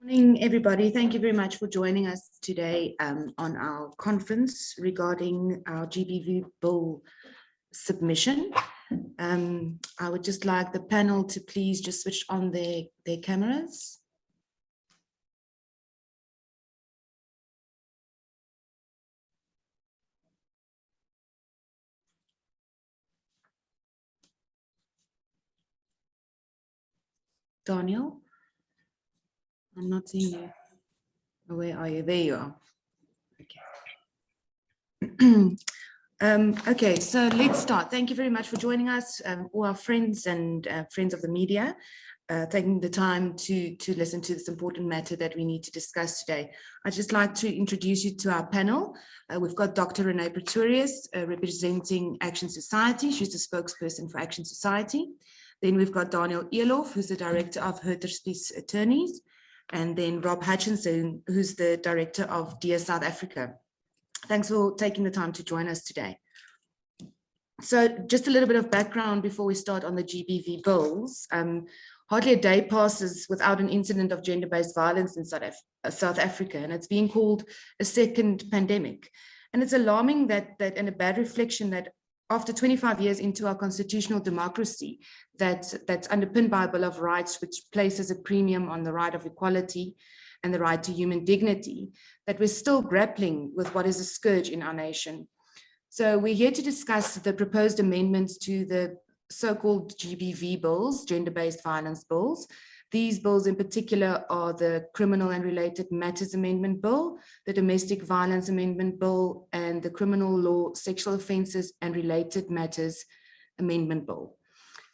Morning, everybody. Thank you very much for joining us today on our conference regarding our GBV bill submission. I would just like the panel to please just switch on their cameras. Daniel? I'm not seeing you. Where are you? There you are. Okay. Okay, so let's start. Thank you very much for joining us, all our friends and friends of the media, taking the time to listen to this important matter that we need to discuss today. I'd just like to introduce you to our panel. We've got Dr. Renee Pretorius, representing Action Society. She's the spokesperson for Action Society. Then we've got Daniel Elof, who's the director of Hurterspies Attorneys. And then Rob Hutchinson, who's the director of Dear South Africa. Thanks for taking the time to join us today. So just a little bit of background before we start on the GBV bills. Hardly a day passes without an incident of gender-based violence in South Africa, and it's being called a second pandemic. And it's alarming and a bad reflection that after 25 years into our constitutional democracy, that's underpinned by a Bill of Rights, which places a premium on the right of equality and the right to human dignity, that we're still grappling with what is a scourge in our nation. So we're here to discuss the proposed amendments to the so-called GBV bills, gender-based violence bills. These bills in particular are the Criminal and Related Matters Amendment Bill, the Domestic Violence Amendment Bill, and the Criminal Law Sexual Offences and Related Matters Amendment Bill.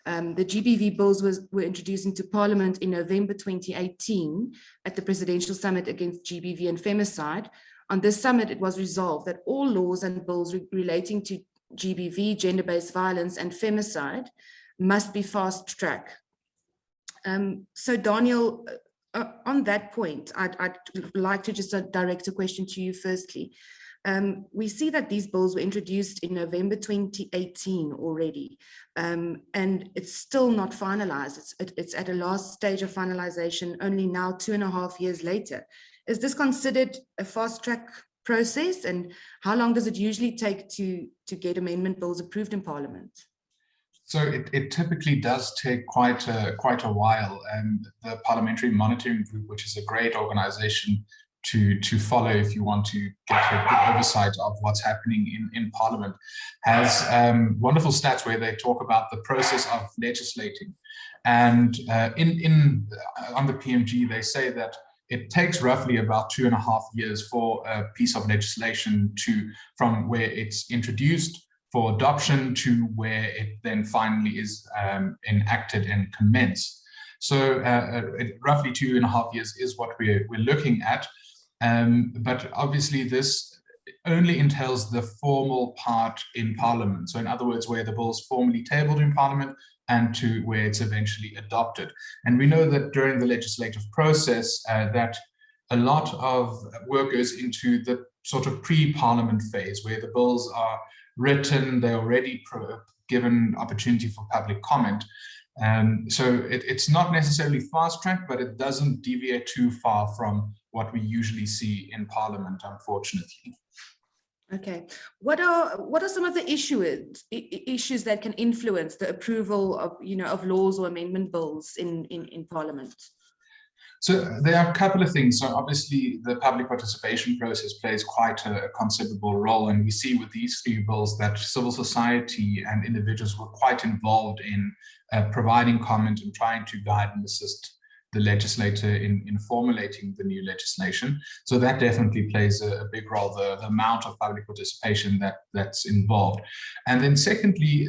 The GBV bills were introduced into Parliament in November 2018 at the Presidential Summit Against GBV and Femicide. On this summit, it was resolved that all laws and bills relating to GBV, gender-based violence, and femicide must be fast-tracked. So Daniel, on that point, I'd like to just direct a question to you firstly. We see that these bills were introduced in November 2018 already, and it's still not finalized. It's at a last stage of finalization only now, 2.5 years later. Is this considered a fast-track process, and how long does it usually take to get amendment bills approved in Parliament? So it typically does take quite a while, and the Parliamentary Monitoring Group, which is a great organization to follow if you want to get a good oversight of what's happening in Parliament, has wonderful stats where they talk about the process of legislating. And on the PMG, they say that it takes roughly about 2.5 years for a piece of legislation from where it's introduced for adoption to where it then finally is enacted and commenced. So roughly 2.5 years is what we're looking at. But obviously this only entails the formal part in Parliament. So in other words, where the bill is formally tabled in Parliament and to where it's eventually adopted. And we know that during the legislative process that a lot of work goes into the sort of pre-Parliament phase, where the bills are written, they're already given opportunity for public comment. So it's not necessarily fast-tracked, but it doesn't deviate too far from what we usually see in Parliament, unfortunately. Okay, what are some of the issues that can influence the approval of laws or amendment bills in Parliament? So there are a couple of things. So obviously the public participation process plays quite a considerable role, and we see with these three bills that civil society and individuals were quite involved in providing comment and trying to guide and assist the legislator in formulating the new legislation. So that definitely plays a big role, the amount of public participation that's involved. And then secondly,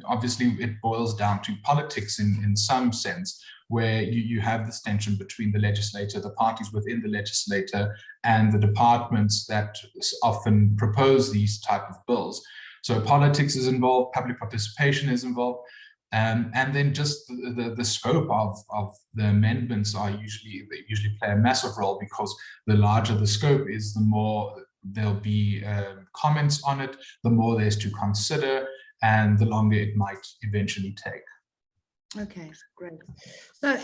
obviously it boils down to politics in some sense, where you have this tension between the legislator, the parties within the legislator, and the departments that often propose these type of bills. So politics is involved, public participation is involved. And then just the scope of the amendments usually play a massive role, because the larger the scope is, the more there'll be comments on it, the more there's to consider, and the longer it might eventually take. Okay, great.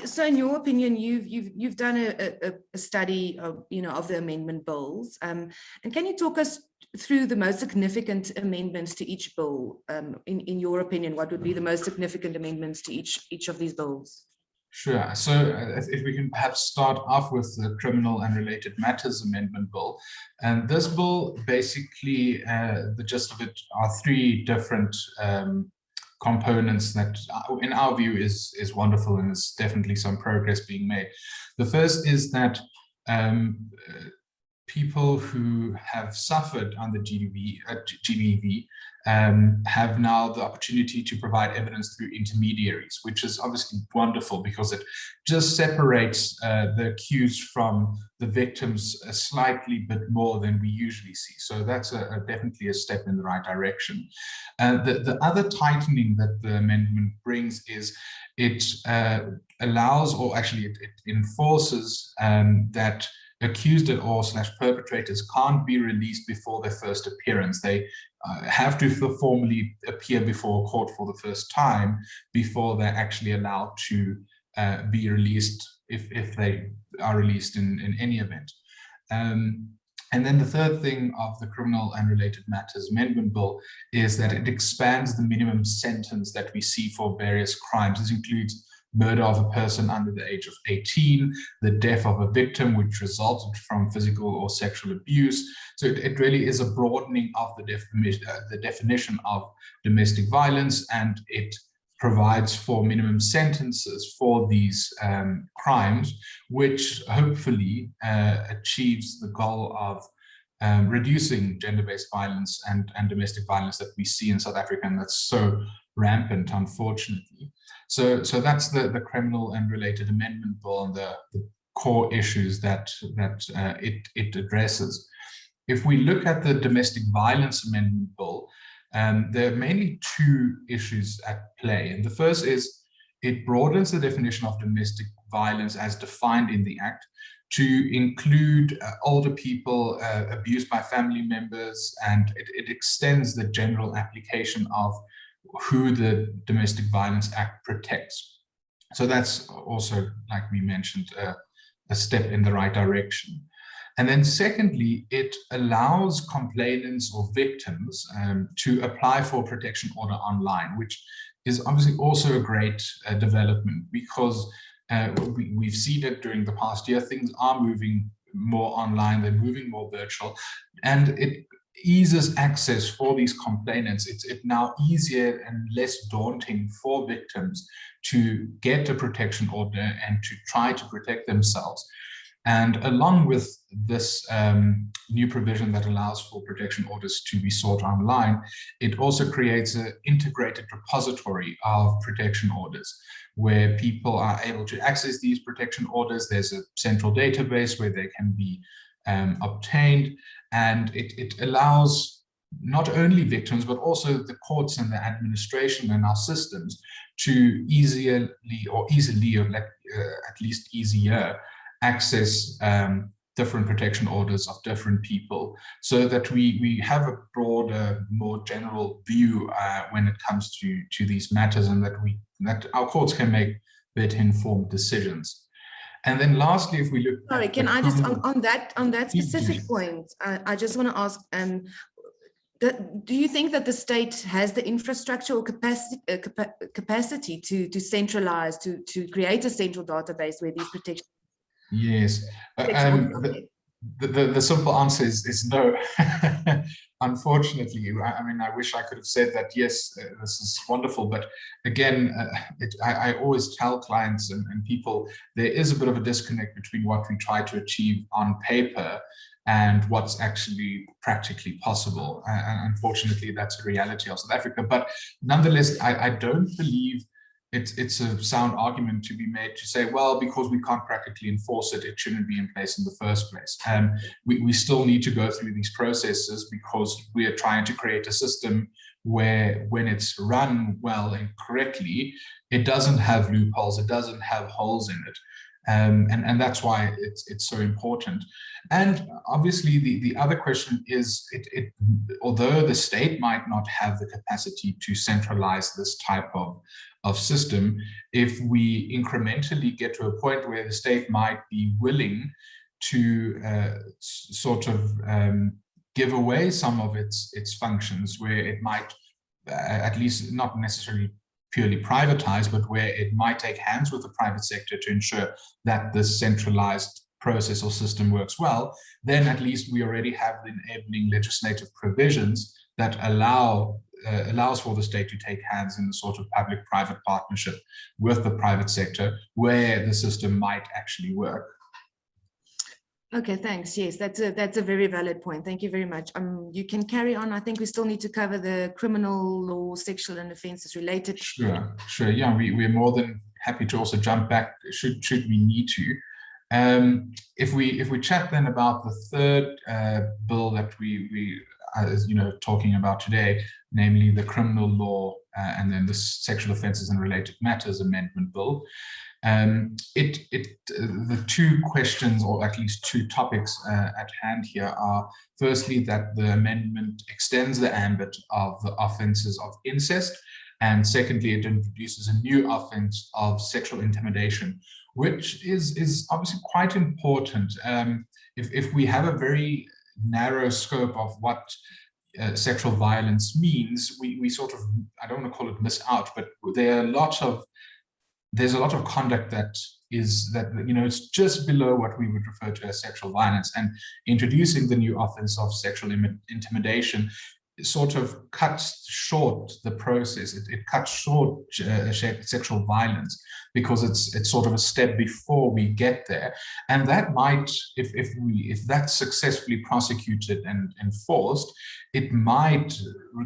So in your opinion, you've done a study of, of the amendment bills, and can you talk us through the most significant amendments to each bill? In your opinion, what would be the most significant amendments to each of these bills? Sure. So if we can perhaps start off with the Criminal and Related Matters Amendment Bill. And this bill, basically, the gist of it are three different components that, in our view, is wonderful, and is definitely some progress being made. The first is that people who have suffered under GBV have now the opportunity to provide evidence through intermediaries, which is obviously wonderful because it just separates the accused from the victims a slightly bit more than we usually see. So that's definitely a step in the right direction. The other tightening that the amendment brings is it allows, or actually it enforces that accused or / perpetrators can't be released before their first appearance. They have to formally appear before a court for the first time before they're actually allowed to be released, if they are released in any event. And then the third thing of the Criminal and Related Matters Amendment Bill is that it expands the minimum sentence that we see for various crimes. This includes murder of a person under the age of 18, the death of a victim which resulted from physical or sexual abuse. So it really is a broadening of the definition of domestic violence, and it provides for minimum sentences for these crimes, which hopefully achieves the goal of reducing gender-based violence and domestic violence that we see in South Africa, and that's so rampant, unfortunately. So that's the Criminal and Related Amendment Bill and the core issues that it addresses. If we look at the Domestic Violence Amendment Bill, there are mainly two issues at play. And the first is it broadens the definition of domestic violence as defined in the Act to include older people abused by family members, and it extends the general application of who the Domestic Violence Act protects. So that's also, like we mentioned, a step in the right direction. And then secondly, it allows complainants or victims to apply for a protection order online, which is obviously also a great development, because we've seen it during the past year. Things are moving more online, they're moving more virtual, and it eases access for these complainants. It's now easier and less daunting for victims to get a protection order and to try to protect themselves. And along with this new provision that allows for protection orders to be sought online, it also creates an integrated repository of protection orders where people are able to access these protection orders. There's a central database where they can be obtained, and it allows not only victims, but also the courts and the administration and our systems to easily, or at least easier, access different protection orders of different people, so that we have a broader, more general view when it comes to these matters, and that our courts can make better informed decisions. And then lastly, if we look Sorry, can I just on that specific point, I just want to ask, do you think that the state has the infrastructure or capacity to centralize, to create a central database where these protections? Yes. The simple answer is no. Unfortunately, I mean, I wish I could have said that, yes, this is wonderful. But again, I always tell clients and people, there is a bit of a disconnect between what we try to achieve on paper and what's actually practically possible. And unfortunately, that's a reality of South Africa. But nonetheless, I don't believe it's a sound argument to be made to say, well, because we can't practically enforce it, it shouldn't be in place in the first place. We still need to go through these processes, because we are trying to create a system where, when it's run well and correctly, it doesn't have loopholes, it doesn't have holes in it. And that's why it's so important. And obviously, the other question is, although the state might not have the capacity to centralize this type of of system, if we incrementally get to a point where the state might be willing to sort of give away some of its functions, where it might at least not necessarily purely privatized, but where it might take hands with the private sector to ensure that this centralized process or system works well, then at least we already have the enabling legislative provisions that allows for the state to take hands in the sort of public-private partnership with the private sector where the system might actually work. Okay, thanks. Yes, that's a very valid point. Thank you very much. You can carry on. I think we still need to cover the criminal law, sexual and offences related. Sure. Yeah, we're more than happy to also jump back should we need to. If we chat then about the third bill that we talking about today, namely the criminal law and then the sexual offences and related matters amendment bill. The two questions, or at least two topics at hand here, are firstly that the amendment extends the ambit of the offences of incest, and secondly it introduces a new offence of sexual intimidation, which is obviously quite important. If we have a very narrow scope of what sexual violence means, we sort of, I don't want to call it miss out, but there's a lot of conduct that it's just below what we would refer to as sexual violence, and introducing the new offense of sexual intimidation sort of cuts short the process. It cuts short sexual violence, because it's sort of a step before we get there, and that might, if that's successfully prosecuted and enforced, it might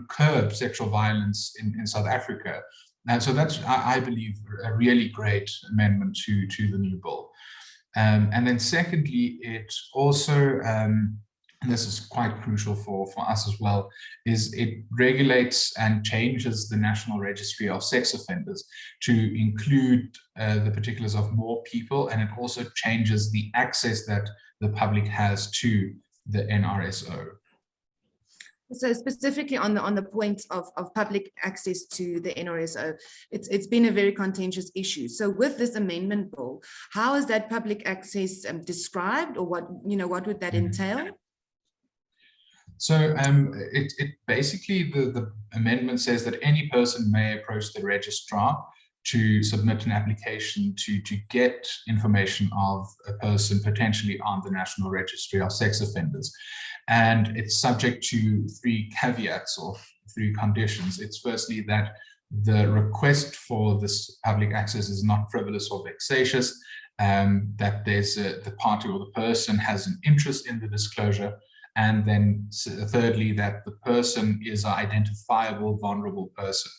curb sexual violence in South Africa. And so that's, I believe, a really great amendment to the new bill. And then secondly, it also, and this is quite crucial for us as well, is it regulates and changes the National Registry of Sex Offenders to include the particulars of more people, and it also changes the access that the public has to the NRSO. So specifically on the point of public access to the NRSO, it's been a very contentious issue. So with this amendment bill, how is that public access described, or what would that entail? So it basically, the amendment says that any person may approach the registrar to submit an application to get information of a person potentially on the National Registry of Sex Offenders. And it's subject to three caveats or three conditions. It's firstly that the request for this public access is not frivolous or vexatious, that the party or the person has an interest in the disclosure, and then thirdly, that the person is an identifiable, vulnerable person.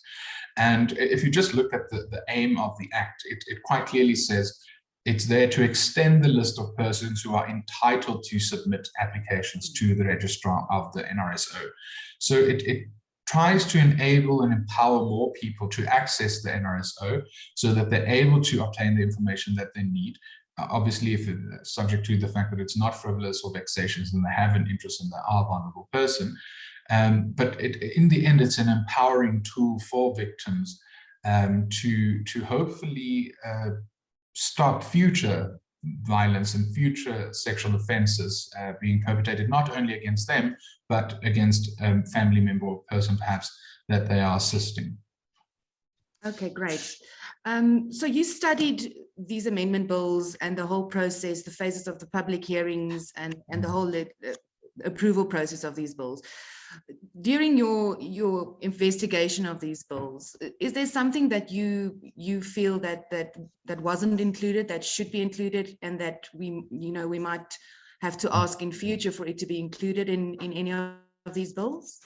And if you just look at the aim of the Act, it quite clearly says it's there to extend the list of persons who are entitled to submit applications to the registrar of the NRSO. So it tries to enable and empower more people to access the NRSO so that they're able to obtain the information that they need. Obviously, if it's subject to the fact that it's not frivolous or vexatious and they have an interest and they are a vulnerable person. But in the end, it's an empowering tool for victims to hopefully stop future violence and future sexual offences being perpetrated not only against them, but against a family member or person perhaps that they are assisting. Okay, great. So you studied these amendment bills and the whole process, the phases of the public hearings and the whole approval process of these bills. During your investigation of these bills, is there something that you feel that wasn't included, that should be included, and that we might have to ask in future for it to be included in any of these bills?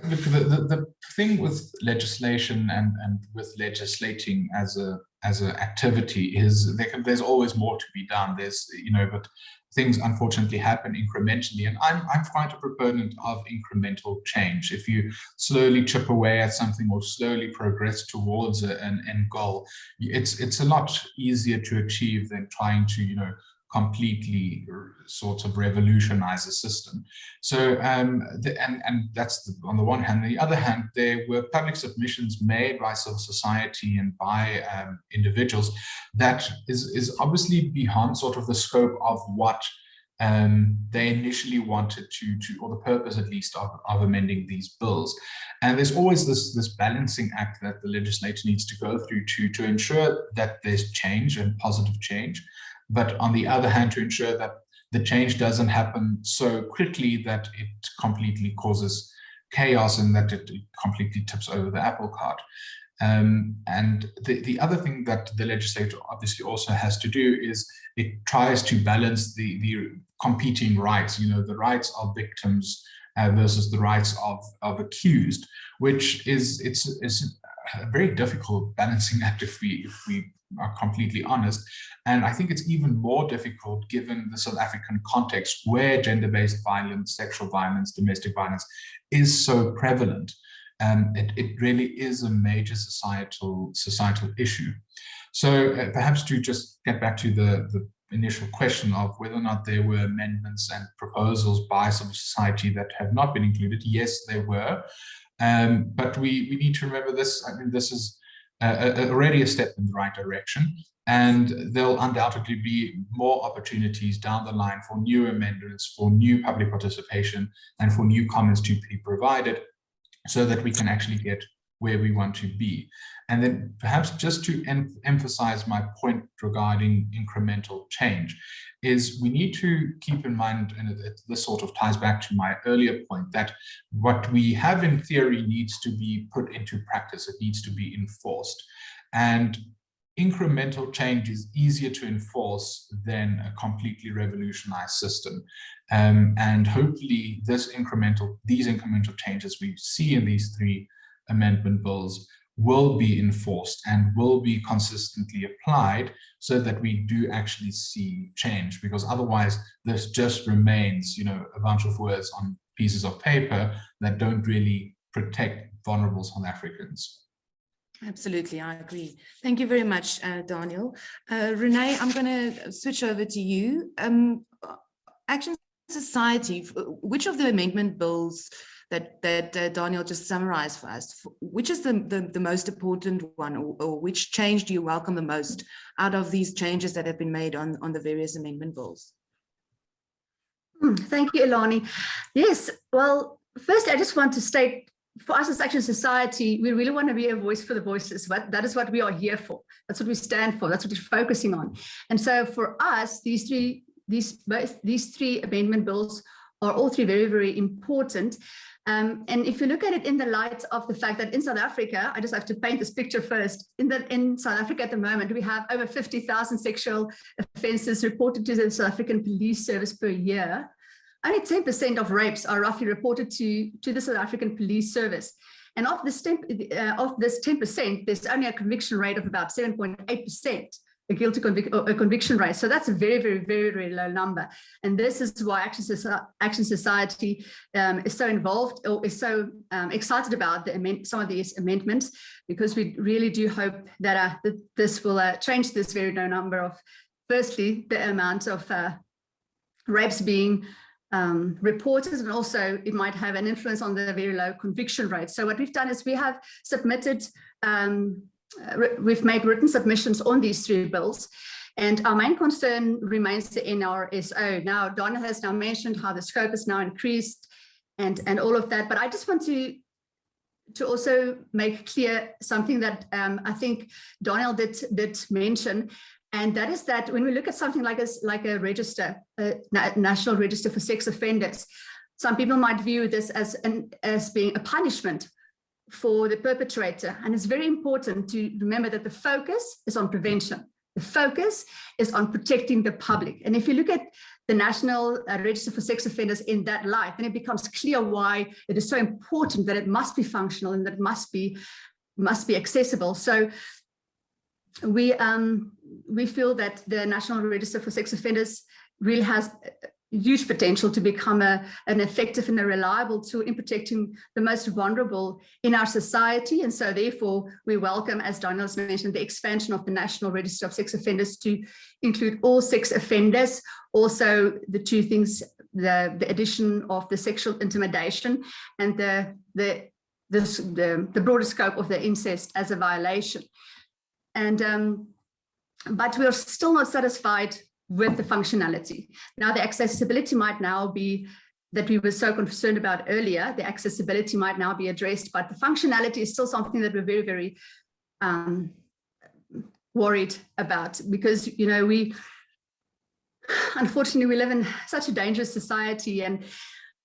Look, the thing with legislation and with legislating as an activity is there's always more to be done. But things unfortunately happen incrementally, and I'm quite a proponent of incremental change. If you slowly chip away at something or slowly progress towards an end goal, it's a lot easier to achieve than trying to completely sort of revolutionize the system. So, and that's on the one hand. On the other hand, there were public submissions made by civil society and by individuals that is obviously beyond sort of the scope of what they initially wanted to, or the purpose at least of amending these bills. And there's always this balancing act that the legislator needs to go through to ensure that there's change and positive change, but on the other hand, to ensure that the change doesn't happen so quickly that it completely causes chaos and that it completely tips over the apple cart. And the other thing that the legislator obviously also has to do is it tries to balance the competing rights, the rights of victims versus the rights of accused, which it's a very difficult balancing act if we are completely honest. And I think it's even more difficult given the South African context where gender-based violence, sexual violence, domestic violence is so prevalent. It really is a major societal issue. So perhaps to just get back to the initial question of whether or not there were amendments and proposals by civil society that have not been included. Yes, there were. But we need to remember this. I mean, this is already a step in the right direction. And there'll undoubtedly be more opportunities down the line for new amendments, for new public participation, and for new comments to be provided so that we can actually get where we want to be. And then perhaps just to emphasize my point regarding incremental change is we need to keep in mind, and this sort of ties back to my earlier point, that what we have in theory needs to be put into practice. It needs to be enforced. And incremental change is easier to enforce than a completely revolutionized system. And hopefully these incremental changes we see in these three amendment bills will be enforced and will be consistently applied so that we do actually see change, because otherwise this just remains, a bunch of words on pieces of paper that don't really protect vulnerable South Africans. Absolutely, I agree. Thank you very much, Daniel. Renee, I'm going to switch over to you. Action Society, which of the amendment bills that Daniel just summarized for us, which is the most important one, or which change do you welcome the most out of these changes that have been made on the various amendment bills? Thank you, Ilani. Yes, well, first I just want to state, for us as Action Society, we really want to be a voice for the voiceless. That is what we are here for. That's what we stand for. That's what we're focusing on. And so for us, these three amendment bills are all three very, very important. And if you look at it in the light of the fact that in South Africa, I just have to paint this picture first. In South Africa at the moment, we have over 50,000 sexual offences reported to the South African Police Service per year. Only 10% of rapes are roughly reported to the South African Police Service. And of this 10%, there's only a conviction rate of about 7.8%, a conviction rate. So that's a very, very, very, very low number. And this is why Action Society is so involved, or is so excited about some of these amendments, because we really do hope that this will change this very low number of, firstly, the amount of rapes being reported, and also it might have an influence on the very low conviction rate. So what we've done is we have submitted, we've made written submissions on these three bills, and our main concern remains the NRSO. Now, Donna has now mentioned how the scope is now increased and all of that, but I just want to also make clear something that I think Daniel did mention. And that is that when we look at something like a register, a national register for sex offenders, some people might view this as being a punishment for the perpetrator. And it's very important to remember that the focus is on prevention. The focus is on protecting the public. And if you look at the National Register for Sex Offenders in that light, then it becomes clear why it is so important that it must be functional and that it must be accessible. So we feel that the National Register for Sex Offenders really has huge potential to become an effective and a reliable tool in protecting the most vulnerable in our society. And so therefore, we welcome, as Daniel has mentioned, the expansion of the National Register of Sex Offenders to include all sex offenders. Also, the two things, the addition of the sexual intimidation and the broader scope of the incest as a violation. And but we are still not satisfied with the functionality. Now, the accessibility might now be that we were so concerned about earlier. The accessibility might now be addressed, but the functionality is still something that we're very, very worried about, because, you know, unfortunately, we live in such a dangerous society, and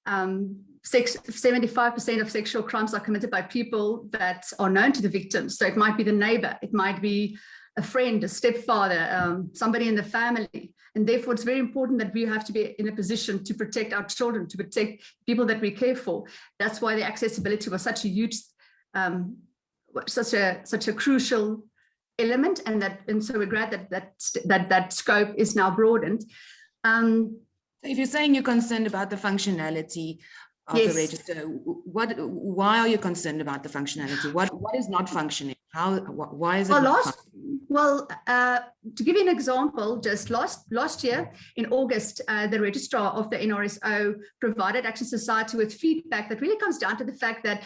75% of sexual crimes are committed by people that are known to the victims. So it might be the neighbor, it might be a friend, a stepfather, somebody in the family. And therefore, it's very important that we have to be in a position to protect our children, to protect people that we care for. That's why the accessibility was such a huge, such a crucial element, and so we're glad that scope is now broadened. If you're saying you're concerned about the functionality of yes. the register, why are you concerned about the functionality? What is not functioning? Why is it? To give you an example, just last year in August, the registrar of the NRSO provided Action Society with feedback that really comes down to the fact that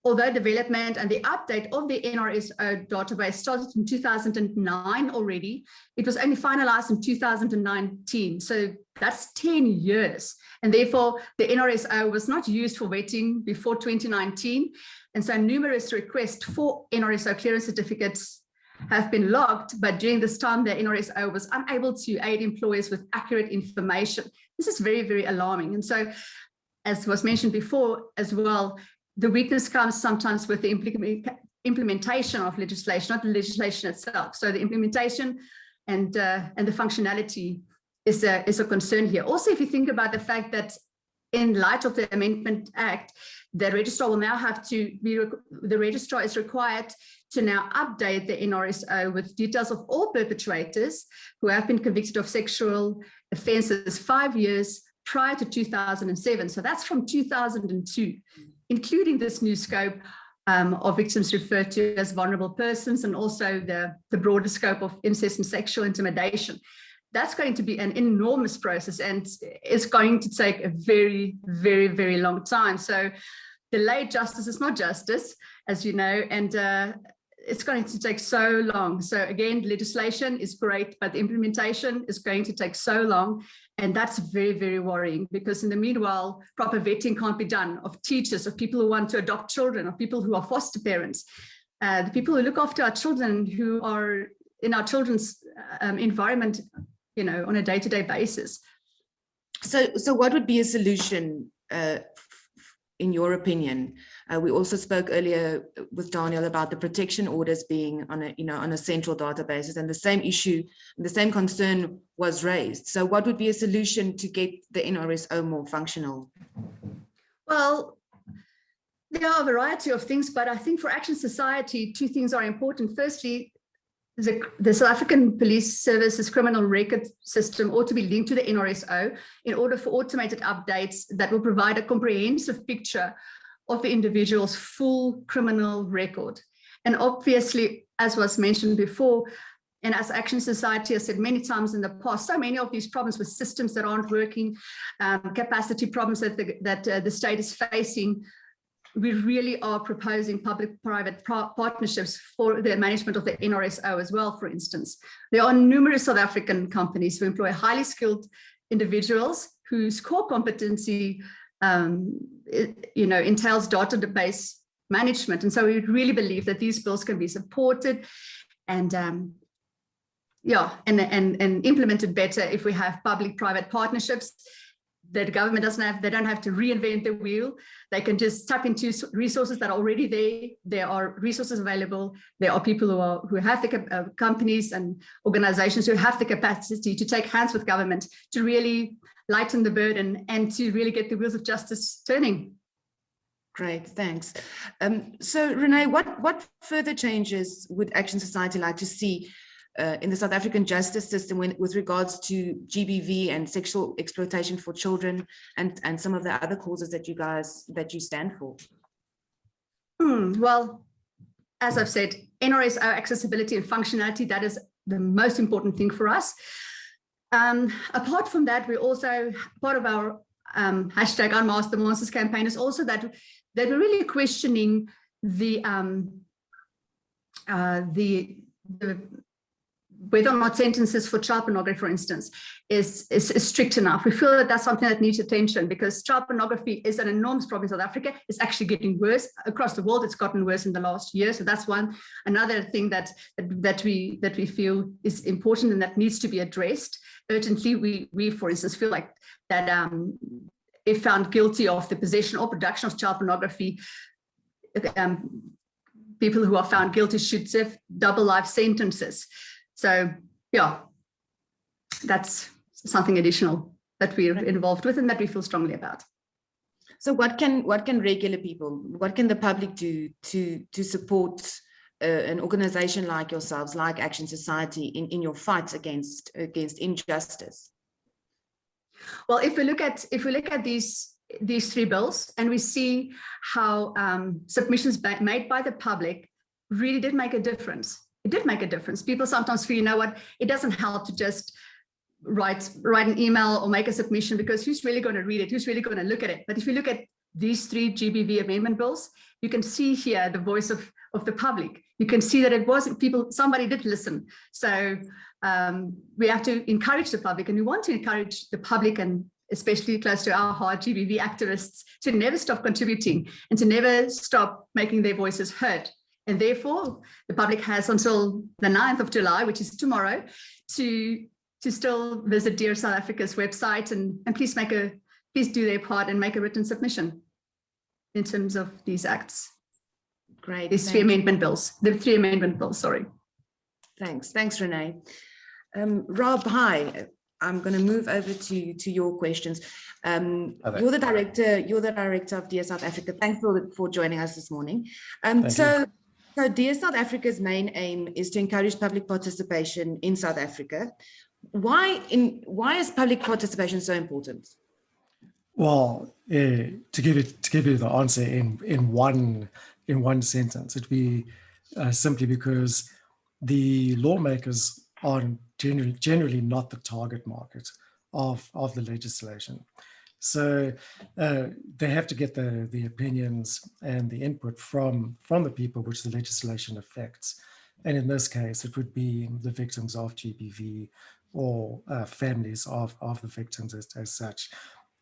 although development and the update of the NRSO database started in 2009 already, it was only finalized in 2019. So that's 10 years. And therefore, the NRSO was not used for vetting before 2019. And so numerous requests for NRSO clearance certificates have been logged, but during this time, the NRSO was unable to aid employers with accurate information. This is very, very alarming. And so, as was mentioned before as well, the weakness comes sometimes with the implementation of legislation, not the legislation itself. So the implementation and the functionality is a concern here. Also, if you think about the fact that in light of the Amendment Act, the registrar will now have to be, the registrar is required to now update the NRSO with details of all perpetrators who have been convicted of sexual offences 5 years prior to 2007. So that's from 2002, including this new scope of victims referred to as vulnerable persons, and also the broader scope of incest and sexual intimidation. That's going to be an enormous process, and it's going to take a very, very, very long time. So delayed justice is not justice, as you know, and it's going to take so long. So again, legislation is great, but the implementation is going to take so long. And that's very, very worrying, because in the meanwhile, proper vetting can't be done of teachers, of people who want to adopt children, of people who are foster parents, the people who look after our children, who are in our children's environment, you know, on a day-to-day basis. So what would be a solution, in your opinion? We also spoke earlier with Daniel about the protection orders being on a central database, and the same issue, the same concern was raised. So what would be a solution to get the NRSO more functional? Well, there are a variety of things, but I think for Action Society, two things are important. Firstly, the South African Police Service's criminal record system ought to be linked to the NRSO in order for automated updates that will provide a comprehensive picture of the individual's full criminal record. And obviously, as was mentioned before, and as Action Society has said many times in the past, so many of these problems with systems that aren't working, capacity problems that the state is facing, we really are proposing public-private partnerships for the management of the NRSO as well, for instance. There are numerous South African companies who employ highly skilled individuals whose core competency entails database management. And so we really believe that these bills can be supported and implemented better if we have public-private partnerships. That the government they don't have to reinvent the wheel. They can just tap into resources that are already there. There are resources available. There are people who have the companies and organizations who have the capacity to take hands with government to really lighten the burden and to really get the wheels of justice turning. Great, thanks. So Renee, what further changes would Action Society like to see in the South African justice system with regards to GBV and sexual exploitation for children and some of the other causes that you stand for? Well, as I've said, NRSO accessibility and functionality, that is the most important thing for us. Apart from that, we also, part of our hashtag Unmask the Monsters campaign is also that we're really questioning the whether or not sentences for child pornography, for instance, is strict enough. We feel that that's something that needs attention, because child pornography is an enormous problem in South Africa. It's actually getting worse across the world. It's gotten worse in the last year. So that's another thing that we feel is important and that needs to be addressed urgently. We for instance feel like that if found guilty of the possession or production of child pornography, people who are found guilty should serve double life sentences. So yeah, that's something additional that we're involved with and that we feel strongly about. So what can regular people, what can the public do to support an organization like yourselves, like Action Society, in your fight against injustice? Well, if we look at these three bills and we see how submissions made by the public really did make a difference. It did make a difference. People sometimes feel, you know what, it doesn't help to just write an email or make a submission, because who's really going to read it? Who's really going to look at it? But if you look at these three GBV amendment bills, you can see here the voice of the public. You can see that it wasn't people, somebody did listen. So we have to encourage the public, and we want to encourage the public, and especially close to our heart, GBV activists, to never stop contributing and to never stop making their voices heard. And therefore, the public has until the 9th of July, which is tomorrow, to still visit Dear South Africa's website and please do their part and make a written submission in terms of these acts. Great. These three amendment bills, sorry. Thanks, Renee. Rob, hi. I'm going to move over to your questions. You're the director of Dear South Africa. Thanks for joining us this morning. So Dear South Africa's main aim is to encourage public participation in South Africa. Why is public participation so important? Well, to give you the answer in one sentence, it'd be simply because the lawmakers are generally not the target market of the legislation. So they have to get the opinions and the input from the people which the legislation affects. And in this case, it would be the victims of GBV or families of the victims as such.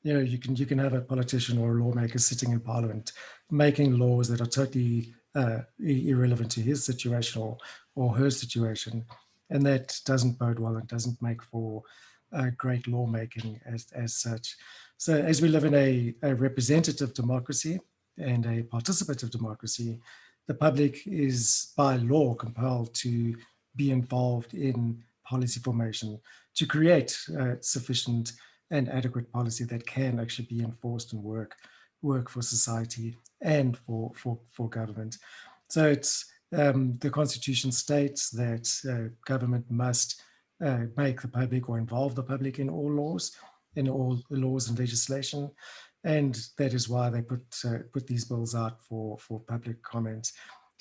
You know, you can have a politician or a lawmaker sitting in Parliament making laws that are totally irrelevant to his situation or her situation, and that doesn't bode well and doesn't make for great lawmaking as such. So as we live in a representative democracy and a participative democracy, the public is by law compelled to be involved in policy formation to create sufficient and adequate policy that can actually be enforced and work for society and for government. So it's the Constitution states that government must make the public or involve the public in all laws and legislation, and that is why they put these bills out for public comment.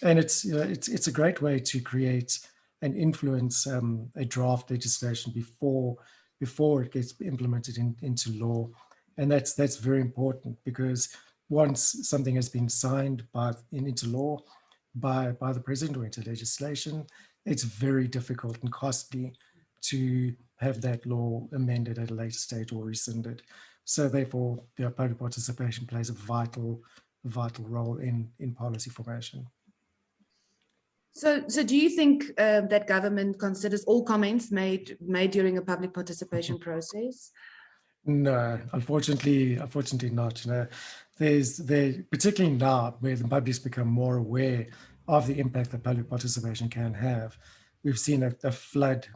And it's a great way to create and influence a draft legislation before it gets implemented into law. And that's very important, because once something has been signed into law by the president or into legislation, it's very difficult and costly to have that law amended at a later stage or rescinded. So therefore, public participation plays a vital role in policy formation. So do you think that government considers all comments made during a public participation process? No, unfortunately not. You know, particularly now where the public's become more aware of the impact that public participation can have, we've seen a flood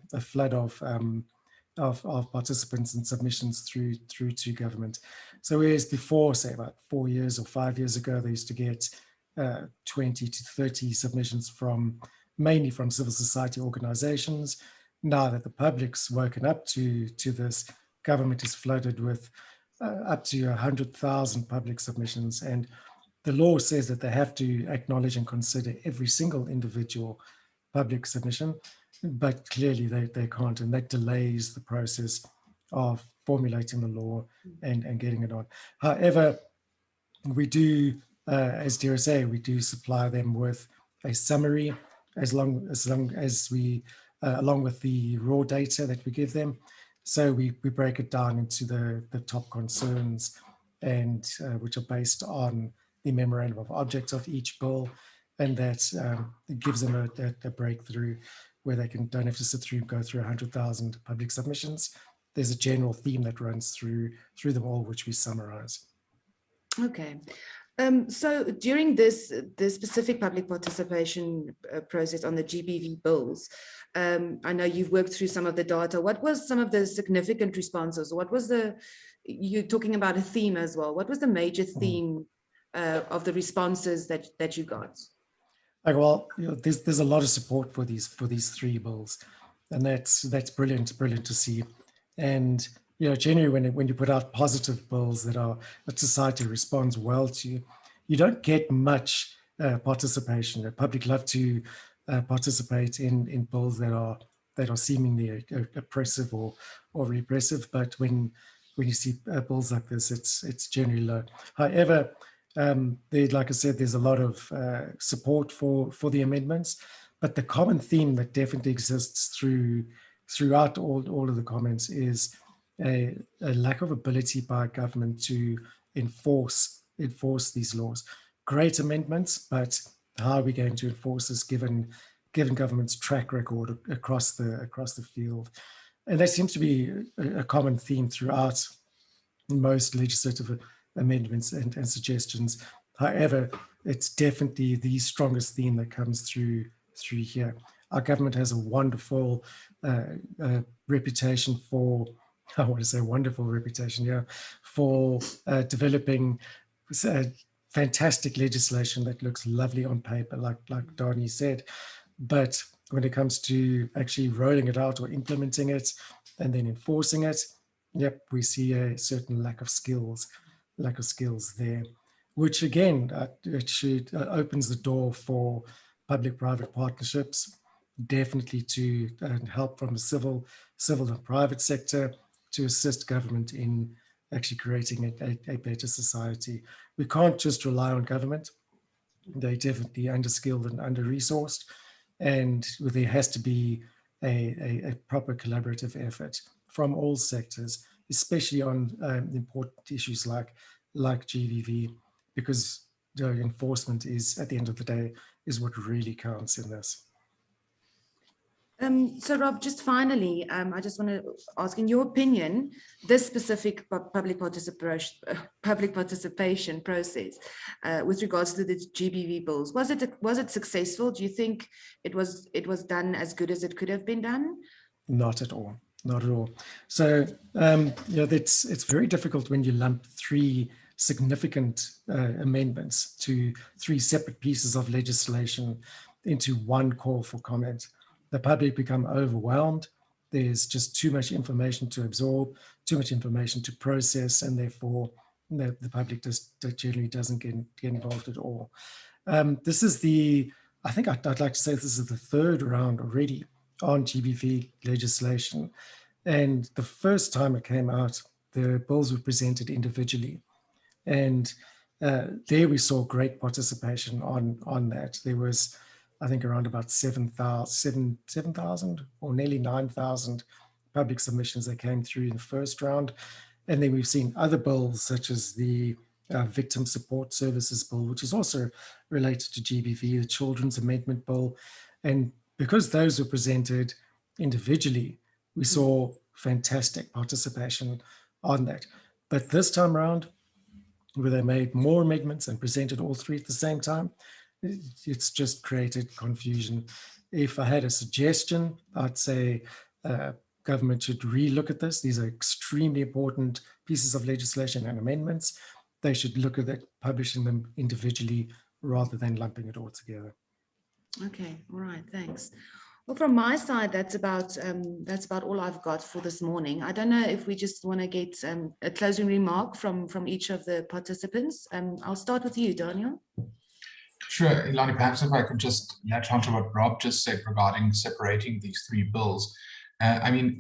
of participants and submissions through to government. So whereas before, say about 4 years or 5 years ago, they used to get 20 to 30 submissions from mainly from civil society organizations. Now that the public's woken up to this, government is flooded with up to 100,000 public submissions. And the law says that they have to acknowledge and consider every single individual public submission, but clearly they can't, and that delays the process of formulating the law and getting it on. However, we do, as DRSA, we do supply them with a summary as long as we, along with the raw data that we give them. So we break it down into the top concerns, and which are based on the memorandum of objects of each bill, and that it gives them a breakthrough where they don't have to sit through and go through 100,000 public submissions. There's a general theme that runs through them all, which we summarize. Okay. So during this specific public participation process on the GBV bills, I know you've worked through some of the data. What was some of the significant responses? What was you're talking about a theme as well. What was the major theme of the responses that you got? Like, well, there's a lot of support for these three bills, and that's brilliant to see. And generally when you put out positive bills that society responds well to, you don't get much participation. The public love to participate in bills that are seemingly oppressive or repressive, but when you see bills like this, it's generally low. However, like I said, there's a lot of support for the amendments, but the common theme that definitely exists throughout all of the comments is a lack of ability by government to enforce these laws. Great amendments, but how are we going to enforce this given government's track record across the field? And that seems to be a common theme throughout most legislative amendments and suggestions. However, it's definitely the strongest theme that comes through here. Our government has a wonderful reputation for, I want to say wonderful reputation, yeah, for developing fantastic legislation that looks lovely on paper, like Donnie said. But when it comes to actually rolling it out or implementing it and then enforcing it, yep, we see a certain lack of skills there, which again, it opens the door for public-private partnerships, definitely to help from the civil and private sector to assist government in actually creating a better society. We can't just rely on government. They're definitely underskilled and under-resourced, and there has to be a proper collaborative effort from all sectors, especially on important issues like GVV, because enforcement is, at the end of the day, is what really counts in this. So Rob, just finally, I just want to ask, in your opinion, this specific public participation process with regards to the GBV bills, was it successful? Do you think it was done as good as it could have been done? Not at all. Not at all. So it's very difficult when you lump three significant amendments to three separate pieces of legislation into one call for comment. The public become overwhelmed. There's just too much information to absorb, too much information to process, and therefore the public just generally doesn't get involved at all. This is I think I'd like to say this is the third round already on GBV legislation. And the first time it came out, the bills were presented individually. And there we saw great participation on that. There was, I think, around about 7,000 or nearly 9,000 public submissions that came through in the first round. And then we've seen other bills such as the Victim Support Services Bill, which is also related to GBV, the Children's Amendment Bill. And because those were presented individually, we saw fantastic participation on that. But this time around, where they made more amendments and presented all three at the same time, it's just created confusion. If I had a suggestion, I'd say government should relook at this. These are extremely important pieces of legislation and amendments. They should look at that, publishing them individually rather than lumping it all together. Okay, all right, thanks. Well, from my side, that's about all I've got for this morning. I don't know if we just want to get a closing remark from each of the participants. I'll start with you, Daniel. Sure, Ilani, perhaps if I could just latch on to what Rob just said regarding separating these three bills. I mean,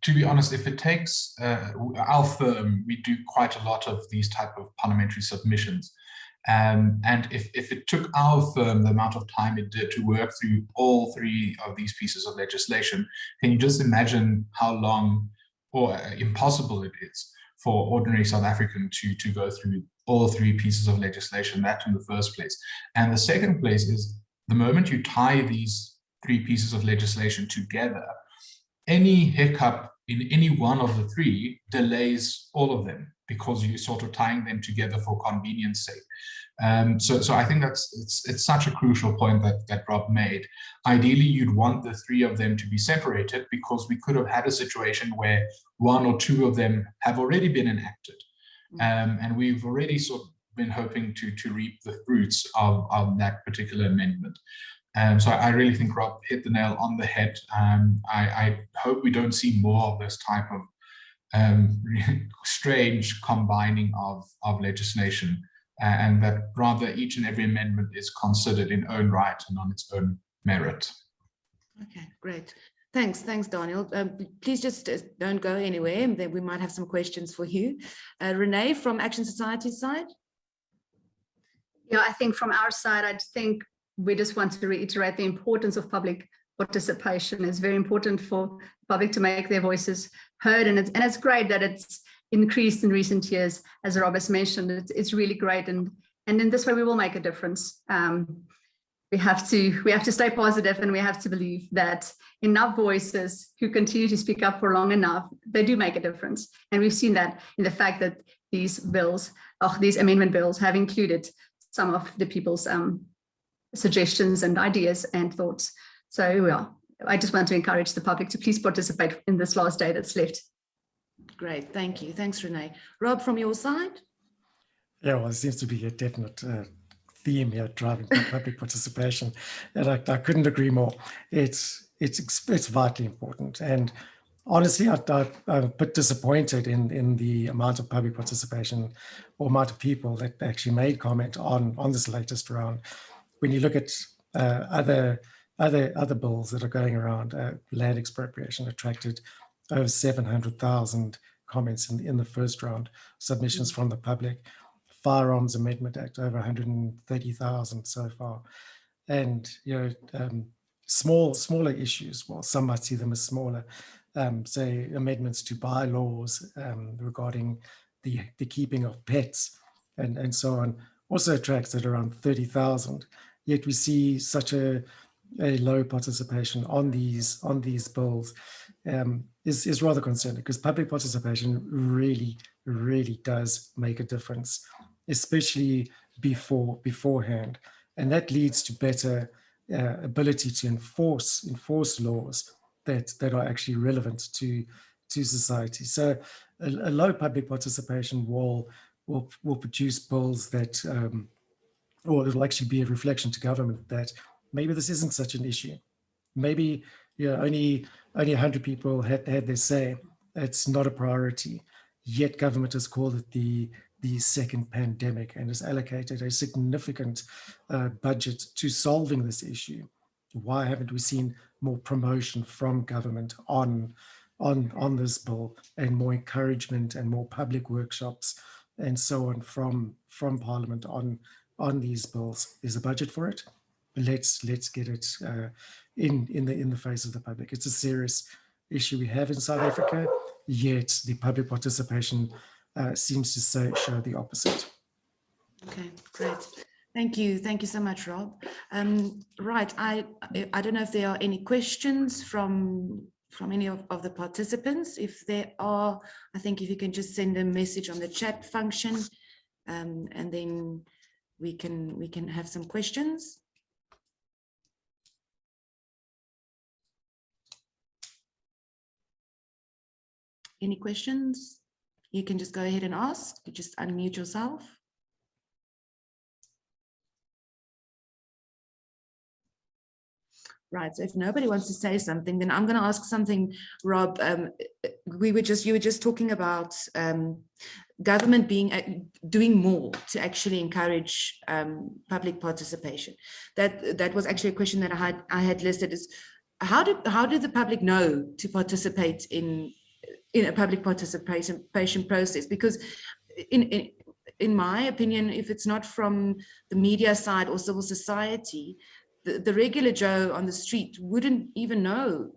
to be honest, if it takes our firm, we do quite a lot of these type of parliamentary submissions. And if it took our firm the amount of time it did to work through all three of these pieces of legislation, can you just imagine how long or impossible it is for ordinary South African to go through all three pieces of legislation, that in the first place. And the second place is the moment you tie these three pieces of legislation together, any hiccup in any one of the three delays all of them because you're sort of tying them together for convenience sake. So I think it's such a crucial point that Rob made. Ideally, you'd want the three of them to be separated because we could have had a situation where one or two of them have already been enacted. And we've already sort of been hoping to reap the fruits of that particular amendment. So I really think Rob hit the nail on the head. I hope we don't see more of this type of strange combining of legislation, and that rather each and every amendment is considered in own right and on its own merit. Okay, great. Thanks, Daniel. Please just don't go anywhere. Then we might have some questions for you. Renee, from Action Society's side? Yeah, I think from our side, I think we just want to reiterate the importance of public participation. It's very important for the public to make their voices heard, and it's great that it's increased in recent years, as Rob has mentioned. It's really great, and in this way we will make a difference. We have to stay positive, and we have to believe that enough voices who continue to speak up for long enough, they do make a difference. And we've seen that in the fact that these bills, these amendment bills, have included some of the people's suggestions and ideas and thoughts. So yeah, I just want to encourage the public to please participate in this last day that's left. Great, thank you. Thanks, Renee. Rob, from your side? Yeah, well, there seems to be a definite theme here driving public participation, and I couldn't agree more. It's vitally important, and honestly, I'm a bit disappointed in the amount of public participation or amount of people that actually made comment on this latest round. When you look at other bills that are going around, land expropriation attracted over 700,000 comments in the first round, submissions from the public. Firearms Amendment Act, over 130,000 so far. And, smaller issues, well, some might see them as smaller, say amendments to bylaws regarding the keeping of pets and so on, also attracts at around 30,000. Yet we see such a low participation on these bills is rather concerning, because public participation really does make a difference, especially beforehand, and that leads to better ability to enforce laws that are actually relevant to society. So a low public participation will produce bills that or it'll actually be a reflection to government that maybe this isn't such an issue. Maybe only 100 people had their say. It's not a priority. Yet government has called it the second pandemic and has allocated a significant budget to solving this issue. Why haven't we seen more promotion from government on this bill, and more encouragement and more public workshops and so on from Parliament on these bills? There's a budget for it. Let's get it in the face of the public. It's a serious issue we have in South Africa, yet the public participation seems to show the opposite. Okay, great. Thank you so much, Rob. Right, I don't know if there are any questions from any of the participants. If there are, I think if you can just send a message on the chat function, and then we can have some questions. Any questions? You can just go ahead and ask. You just unmute yourself. Right. So if nobody wants to say something, then I'm going to ask something, Rob. You were just talking about government doing more to actually encourage public participation. That was actually a question that I had listed, is how do the public know to participate in a public participation process? Because in my opinion, if it's not from the media side or civil society, the regular Joe on the street wouldn't even know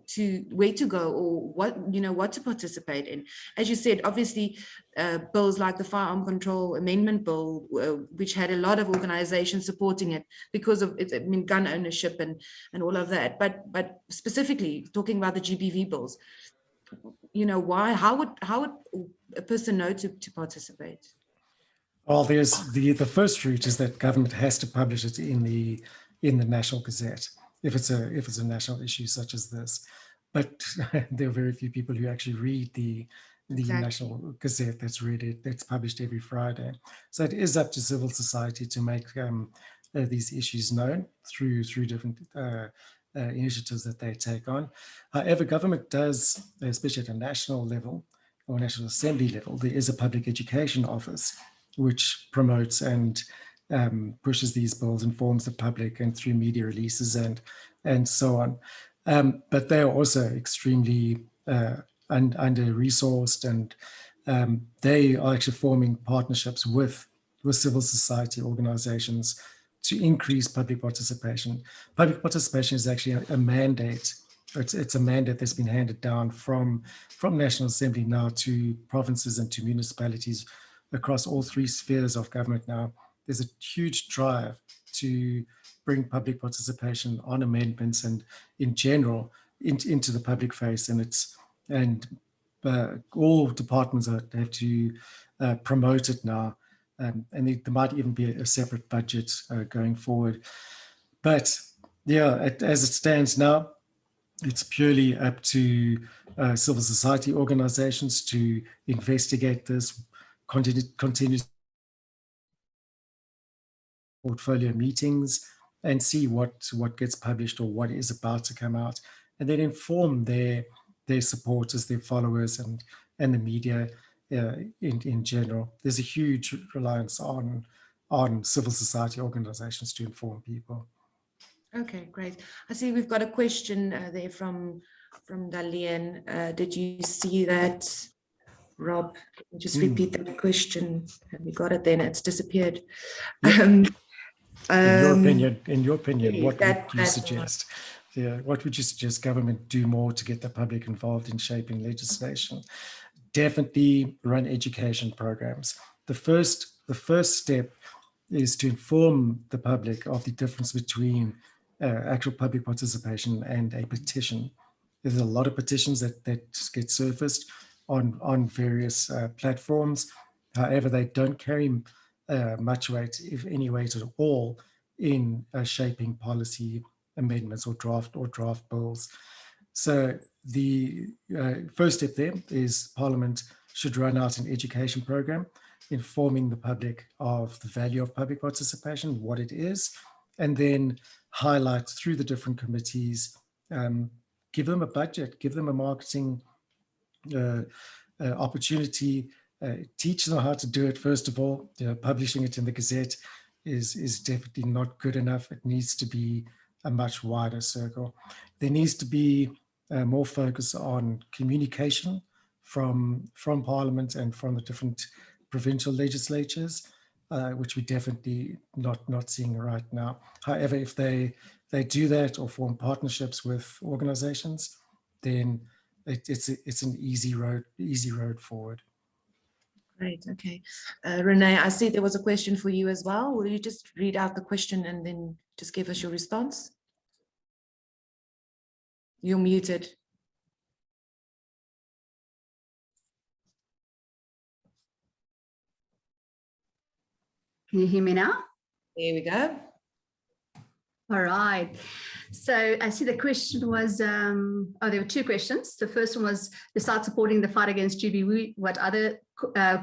where to go or what to participate in. As you said, obviously, bills like the Firearm Control Amendment Bill, which had a lot of organizations supporting it because of it, gun ownership and all of that. But specifically talking about the GBV bills, why? How would a person know to participate? Well, there's the first route is that government has to publish it in the National Gazette if it's a national issue such as this. But there are very few people who actually read the Exactly. National Gazette that's published every Friday. So it is up to civil society to make these issues known through different initiatives that they take on. However, government does, especially at a national level or National Assembly level, there is a public education office which promotes and pushes these bills, informs the public, and through media releases and so on. But they are also extremely under-resourced, and they are actually forming partnerships with civil society organizations to increase public participation. Public participation is actually a mandate. It's a mandate that's been handed down from National Assembly now to provinces and to municipalities across all three spheres of government now. There's a huge drive to bring public participation on amendments and in general into the public face, and all departments have to promote it now, and there might even be a separate budget going forward. But yeah, as it stands now, it's purely up to civil society organizations to investigate this, continue portfolio meetings and see what gets published or what is about to come out, and then inform their supporters, their followers, and the media in general. There's a huge reliance on civil society organizations to inform people. Okay, great. I see we've got a question there from Dalian. Did you see that, Rob? Just repeat that question. Have you got it then? It's disappeared. In your opinion, what would you that's suggest? Yeah, what would you suggest government do more to get the public involved in shaping legislation? Definitely run education programs. The first step is to inform the public of the difference between actual public participation and a petition. There's a lot of petitions that get surfaced on various platforms. However, they don't carry much weight, if any weight at all, in shaping policy amendments or draft bills. So the first step there is Parliament should run out an education program informing the public of the value of public participation, what it is, and then highlight through the different committees, give them a budget, give them a marketing opportunity, teach them how to do it. First of all, publishing it in the Gazette is definitely not good enough. It needs to be a much wider circle. There needs to be more focus on communication from Parliament and from the different provincial legislatures, which we're definitely not seeing right now. However, if they do that or form partnerships with organizations, then it's an easy road forward. Great. Okay. Renee, I see there was a question for you as well. Will you just read out the question and then just give us your response? You're muted. Can you hear me now? There we go. All right. So I see the question was, there were two questions. The first one was, besides supporting the fight against GBV, what other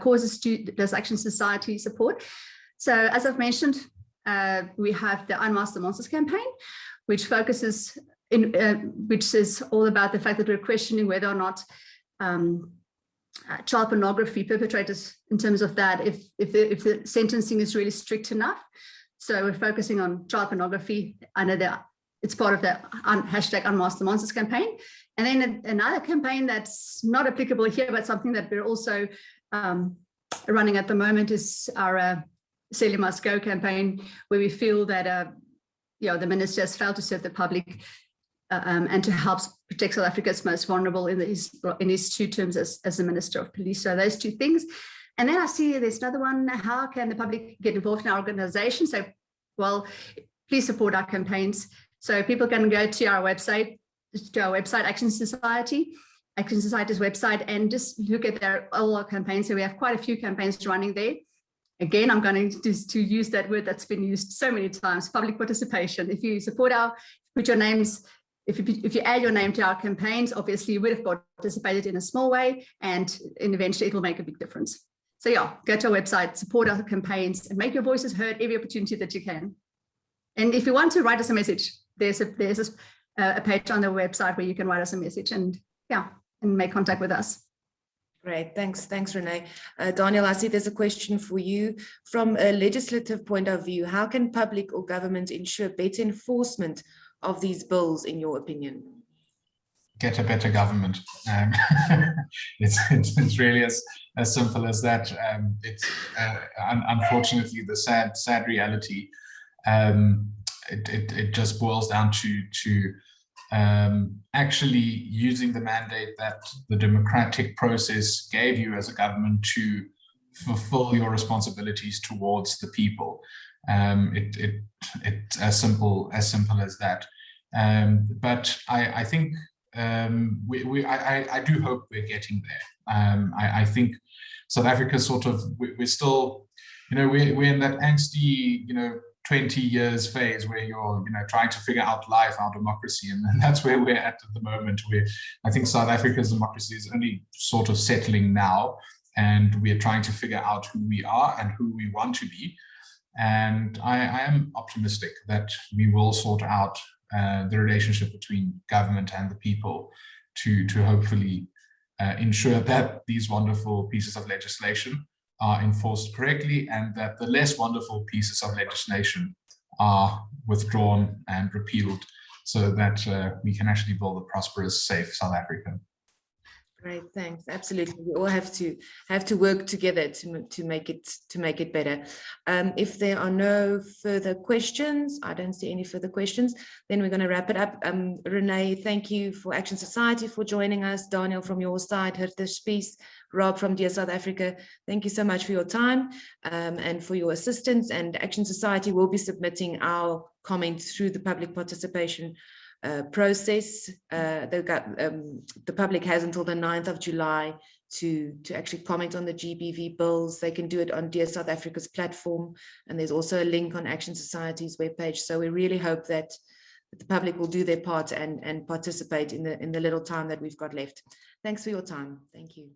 causes does Action Society support? So as I've mentioned, we have the Unmask the Monsters campaign, which focuses which is all about the fact that we're questioning whether or not child pornography perpetrators, in terms of that, if the sentencing is really strict enough. So we're focusing on child pornography under it's part of the hashtag Unmask the Monsters campaign. And then another campaign that's not applicable here, but something that we're also running at the moment is our Celia Must Go campaign, where we feel that the minister has failed to serve the public and to help protect South Africa's most vulnerable in his 2 terms as the Minister of Police. So those 2 things. And then I see there's another one: how can the public get involved in our organization? So, well, please support our campaigns. So people can go to our website, Action Society's website, and just look at all our campaigns. So we have quite a few campaigns running there. Again, I'm going to use that word that's been used so many times: public participation. If you support put your names. If you add your name to our campaigns, obviously you would have participated in a small way, and eventually it will make a big difference. So yeah, go to our website, support our campaigns, and make your voices heard every opportunity that you can. And if you want to write us a message, there's a page on the website where you can write us a message and make contact with us. Great, thanks, Renee. Daniel, I see there's a question for you. From a legislative point of view, how can public or government ensure better enforcement of these bills, in your opinion? Get a better government. It's really as simple as that. It's unfortunately the sad reality. It just boils down to actually using the mandate that the democratic process gave you as a government to fulfill your responsibilities towards the people. It's as simple as that. But I think I do hope we're getting there. I think South Africa we're still, we're in that angsty, 20 years phase where you're, trying to figure out life, our democracy, and that's where we're at the moment. I think South Africa's democracy is only sort of settling now, and we're trying to figure out who we are and who we want to be. And I am optimistic that we will sort out the relationship between government and the people to hopefully ensure that these wonderful pieces of legislation are enforced correctly, and that the less wonderful pieces of legislation are withdrawn and repealed, so that we can actually build a prosperous, safe South Africa. Great, thanks. Absolutely, we all have to work together to make it better. If there are no further questions, I don't see any further questions, then we're going to wrap it up. Renee, thank you for Action Society for joining us. Daniel from your side, Hirtish Spies, Rob from Dear South Africa, thank you so much for your time and for your assistance. And Action Society will be submitting our comments through the public participation process. The public has until the 9th of July to actually comment on the GBV bills. They can do it on Dear South Africa's platform, and there's also a link on Action Society's webpage. So we really hope that the public will do their part and participate in the little time that we've got left. Thanks for your time. Thank you.